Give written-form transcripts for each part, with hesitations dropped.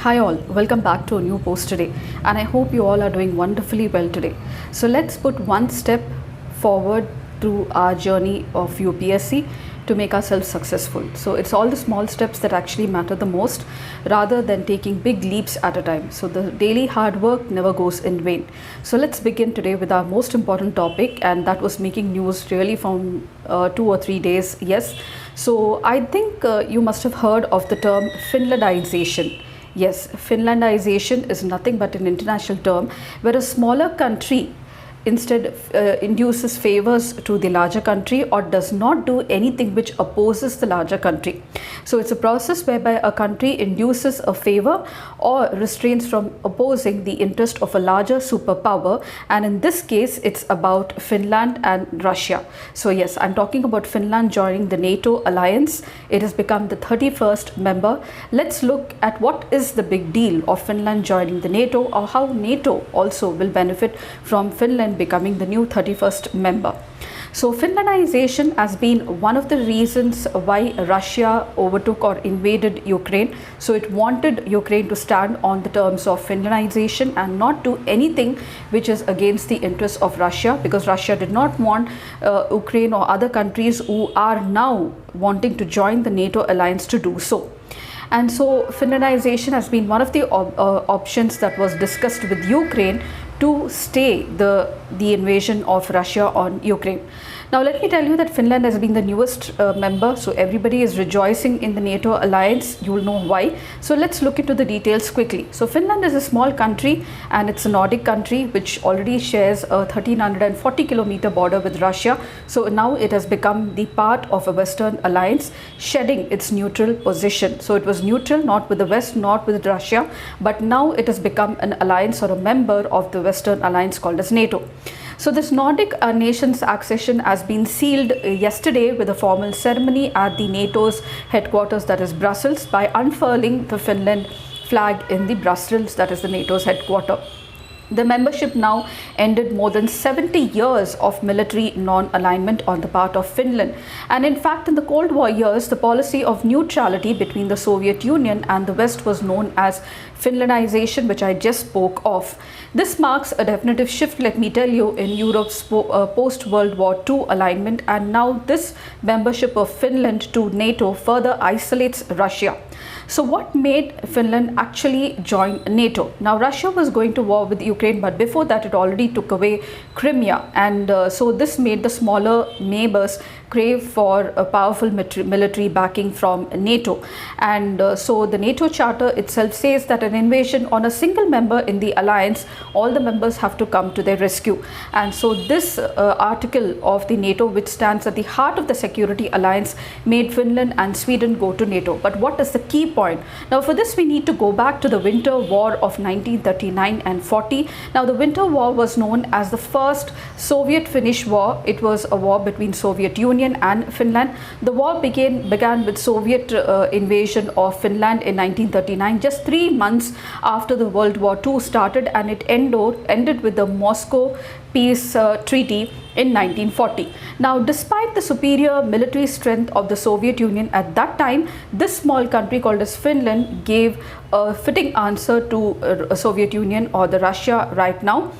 Hi all, welcome back to a new post today, and I hope you all are doing wonderfully well today. So let's put one step forward to our journey of UPSC to make ourselves successful. So it's all the small steps that actually matter the most rather than taking big leaps at a time. So the daily hard work never goes in vain. So let's begin today with our most important topic, and that was making news really from 2 or 3 days. Yes. So I think you must have heard of the term Finlandization. Yes, Finlandization is nothing but an international term where a smaller country instead induces favors to the larger country or does not do anything which opposes the larger country. So it's a process whereby a country induces a favor or restrains from opposing the interest of a larger superpower, and in this case it's about Finland and Russia. So yes, I'm talking about Finland joining the NATO alliance. It has become the 31st member. Let's look at what is the big deal of Finland joining the NATO, or how NATO also will benefit from Finland becoming the new 31st member. So Finlandization has been one of the reasons why Russia overtook or invaded Ukraine. So it wanted Ukraine to stand on the terms of Finlandization and not do anything which is against the interests of Russia, because Russia did not want Ukraine or other countries who are now wanting to join the NATO alliance to do so. And so Finlandization has been one of the options that was discussed with Ukraine to stay the invasion of Russia on Ukraine. Now let me tell you that Finland has been the newest member, so everybody is rejoicing in the NATO alliance. You will know why. So let's look into the details quickly. So Finland is a small country, and it's a Nordic country which already shares a 1340-kilometer border with Russia. So now it has become the part of a Western alliance, shedding its neutral position. So it was neutral, not with the West, not with Russia, but now it has become an alliance or a member of the Western alliance called as NATO. So this Nordic nation's accession has been sealed yesterday with a formal ceremony at the NATO's headquarters, that is Brussels, by unfurling the Finland flag in the Brussels, that is the NATO's headquarters. The membership now ended more than 70 years of military non-alignment on the part of Finland. And in fact, in the Cold War years, the policy of neutrality between the Soviet Union and the West was known as Finlandization, which I just spoke of. This marks a definitive shift, let me tell you, in Europe's post-World War II alignment, and now this membership of Finland to NATO further isolates Russia. So what made Finland actually join NATO? Now Russia was going to war with Ukraine, but before that it already took away Crimea, and so this made the smaller neighbors crave for a powerful military backing from NATO. And so the NATO charter itself says that an invasion on a single member in the alliance, all the members have to come to their rescue. And so this article of the NATO, which stands at the heart of the security alliance, made Finland and Sweden go to NATO. But what is the key point? Now for this we need to go back to the Winter War of 1939 and 40. Now the Winter War was known as the first Soviet-Finnish war. It was a war between Soviet Union and Finland. The war began with Soviet invasion of Finland in 1939, just 3 months after the World War II started, and it ended with the Moscow Peace Treaty in 1940. Now, despite the superior military strength of the Soviet Union at that time, this small country called as Finland gave a fitting answer to Soviet Union, or the Russia right now,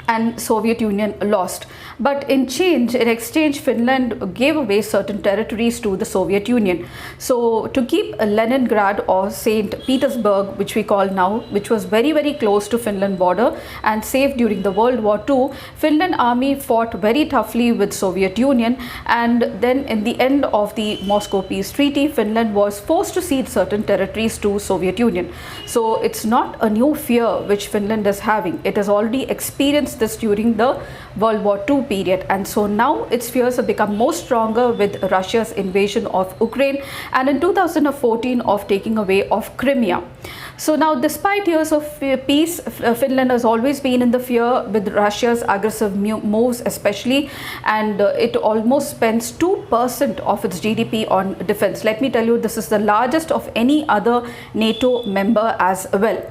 and Soviet Union lost. But in exchange, Finland gave away certain territories to the Soviet Union. So to keep Leningrad, or St. Petersburg, which we call now, which was very, very close to Finland border and safe during the World War II, Finland army fought very toughly with Soviet Union, and then in the end of the Moscow Peace Treaty, Finland was forced to cede certain territories to Soviet Union. So it's not a new fear which Finland is having. It has already experienced this during the World War II period, and so now its fears have become more stronger with Russia's invasion of Ukraine, and in 2014 of taking away of Crimea. So now, despite years of peace, Finland has always been in the fear with Russia's aggressive moves especially, and it almost spends 2% of its GDP on defense. Let me tell you, this is the largest of any other NATO member as well,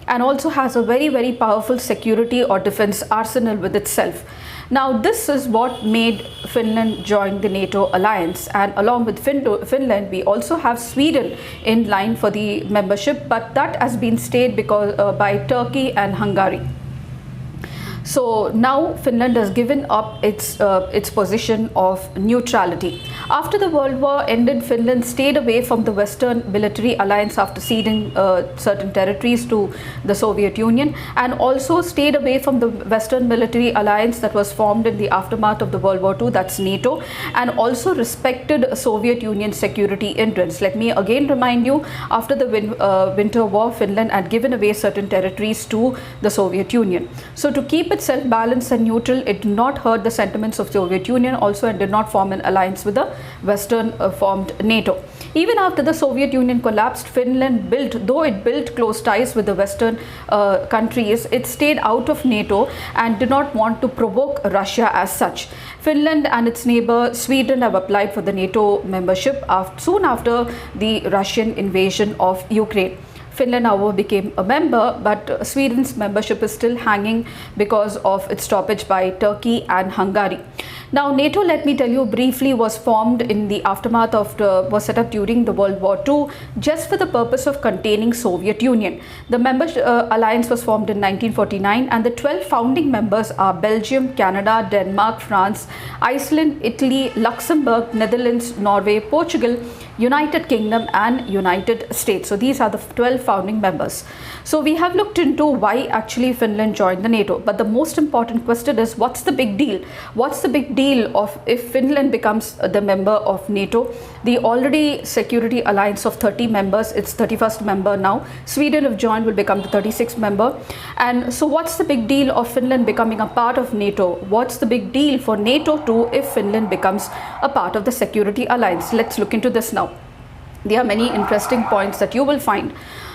and also has a very, very powerful security or defense arsenal with itself. Now, this is what made Finland join the NATO alliance, and along with Finland, we also have Sweden in line for the membership, but that has been stayed because by Turkey and Hungary. So now Finland has given up its position of neutrality. After the World War ended, Finland stayed away from the Western military alliance after ceding certain territories to the Soviet Union, and also stayed away from the Western military alliance that was formed in the aftermath of the World War II, that's NATO, and also respected Soviet Union security interests. Let me again remind you, after the Winter War, Finland had given away certain territories to the Soviet Union. So to keep itself balanced and neutral, it did not hurt the sentiments of Soviet Union also, and did not form an alliance with the Western formed NATO. Even after the Soviet Union collapsed, Finland though it built close ties with the Western countries, it stayed out of NATO and did not want to provoke Russia as such. Finland and its neighbor Sweden have applied for the NATO membership soon after the Russian invasion of Ukraine. Finland, however, became a member, but Sweden's membership is still hanging because of its stoppage by Turkey and Hungary. Now, NATO, let me tell you briefly, was formed in the aftermath of was set up during the World War II just for the purpose of containing Soviet Union. The membership alliance was formed in 1949, and the 12 founding members are Belgium, Canada, Denmark, France, Iceland, Italy, Luxembourg, Netherlands, Norway, Portugal, United Kingdom and United States. So these are the 12 founding members. So we have looked into why actually Finland joined the NATO, but the most important question is, what's the big deal? What's the big deal of if Finland becomes the member of NATO? The already security alliance of 30 members, it's 31st member now. Sweden, if joined, will become the 36th member. And so what's the big deal of Finland becoming a part of NATO? What's the big deal for NATO too if Finland becomes a part of the security alliance? Let's look into this now. There are many interesting points that you will find.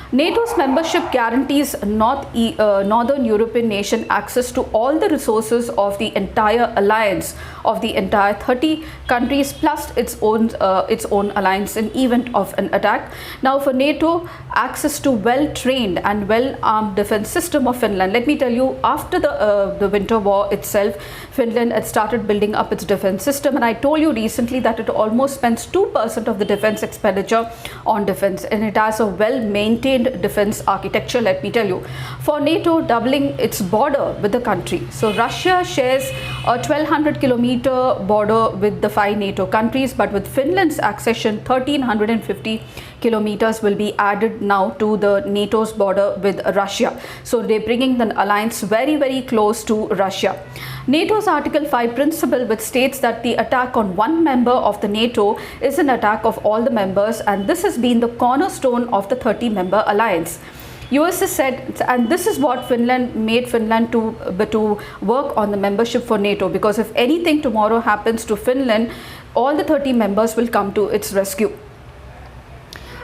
NATO's membership guarantees Northern European nation access to all the resources of the entire alliance, of the entire 30 countries, plus its own alliance in event of an attack. Now, for NATO, access to well-trained and well-armed defense system of Finland. Let me tell you, after the Winter War itself, Finland had started building up its defense system, and I told you recently that it almost spends 2% of the defense expenditure on defense, and it has a well-maintained defense architecture, let me tell you. For NATO, doubling its border with the country. So Russia shares a 1200 kilometer border with the 5 NATO countries, but with Finland's accession, 1350 kilometers will be added now to the NATO's border with Russia. So they're bringing the alliance very, very close to Russia. NATO's Article 5 principle, which states that the attack on one member of the NATO is an attack of all the members, and this has been the cornerstone of the 30-member alliance. US has said, and this is what made Finland to work on the membership for NATO, because if anything tomorrow happens to Finland, all the 30 members will come to its rescue.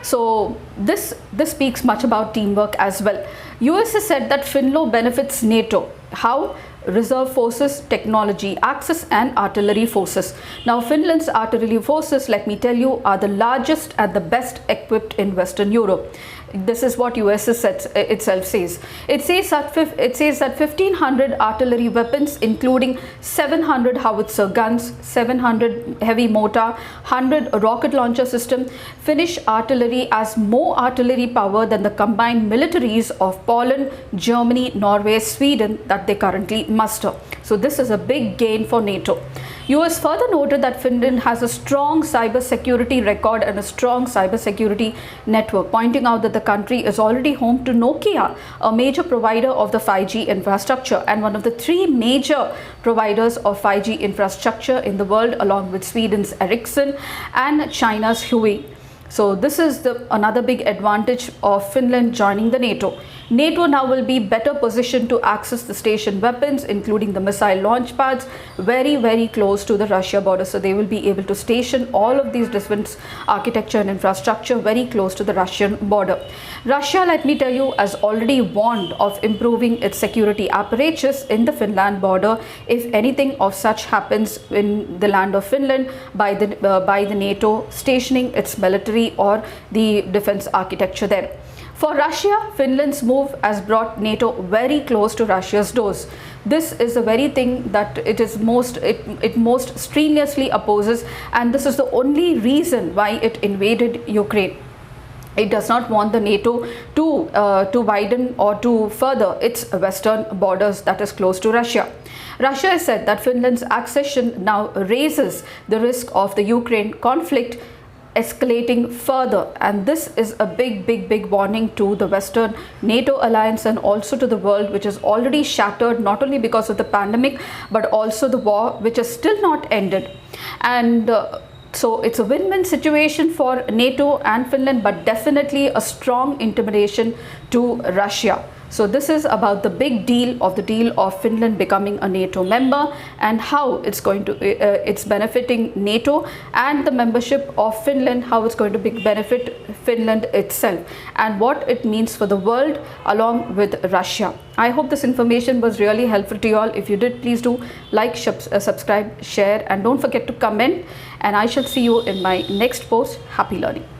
So this speaks much about teamwork as well. US has said that Finland benefits NATO. How? Reserve forces, technology, access and artillery forces. Now, Finland's artillery forces, let me tell you, are the largest and the best equipped in Western Europe. This is what US itself says. It says that 1,500 artillery weapons, including 700 howitzer guns, 700 heavy mortar, 100 rocket launcher system. Finnish artillery has more artillery power than the combined militaries of Poland, Germany, Norway, Sweden that they currently muster. So this is a big gain for NATO. US further noted that Finland has a strong cybersecurity record and a strong cybersecurity network, pointing out that the country is already home to Nokia, a major provider of the 5G infrastructure and one of the 3 major providers of 5G infrastructure in the world, along with Sweden's Ericsson and China's Huawei. So this is another big advantage of Finland joining the NATO. NATO now will be better positioned to access the stationed weapons, including the missile launch pads, very, very close to the Russia border. So they will be able to station all of these defense architecture and infrastructure very close to the Russian border. Russia, let me tell you, has already warned of improving its security apparatus in the Finland border if anything of such happens in the land of Finland by the NATO stationing its military or the defense architecture there. For Russia, Finland's move has brought NATO very close to Russia's doors. This is the very thing that it most strenuously opposes, and this is the only reason why it invaded Ukraine. It does not want the NATO to widen or to further its western borders that is close to Russia. Russia has said that Finland's accession now raises the risk of the Ukraine conflict escalating further, and this is a big warning to the Western NATO alliance and also to the world, which is already shattered not only because of the pandemic but also the war, which is still not ended. And so it's a win-win situation for NATO and Finland, but definitely a strong intimidation to Russia. So this is about the big deal of Finland becoming a NATO member, and how it's going to it's benefiting NATO, and the membership of Finland, how it's going to benefit Finland itself, and what it means for the world along with Russia. I hope this information was really helpful to you all. If you did, please do like, subscribe, share, and don't forget to comment, and I shall see you in my next post. Happy learning.